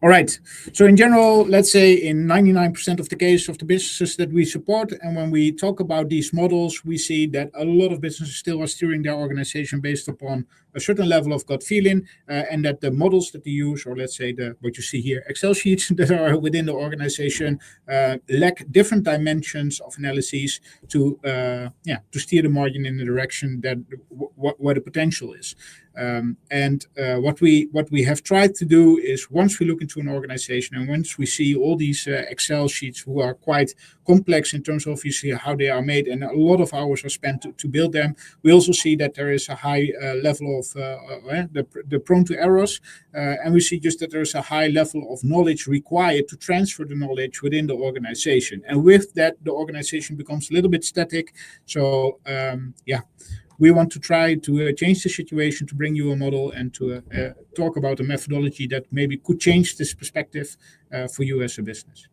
All right. So in general, let's say in 99% of the case of the businesses that we support, and when we talk about these models, we see that a lot of businesses still are steering their organization based upon a certain level of gut feeling, and that the models that they use, or let's say what you see here, Excel sheets that are within the organization, lack different dimensions of analyses to steer the margin in the direction that where the potential is. What we have tried to do is, once we look into an organization and once we see all these Excel sheets who are quite complex in terms of obviously how they are made, and a lot of hours are spent to build them, we also see that there is a high level of the prone to errors, and we see just that there's a high level of knowledge required to transfer the knowledge within the organization, and with that the organization becomes a little bit static. So we want to try to change the situation, to bring you a model and to talk about a methodology that maybe could change this perspective for you as a business.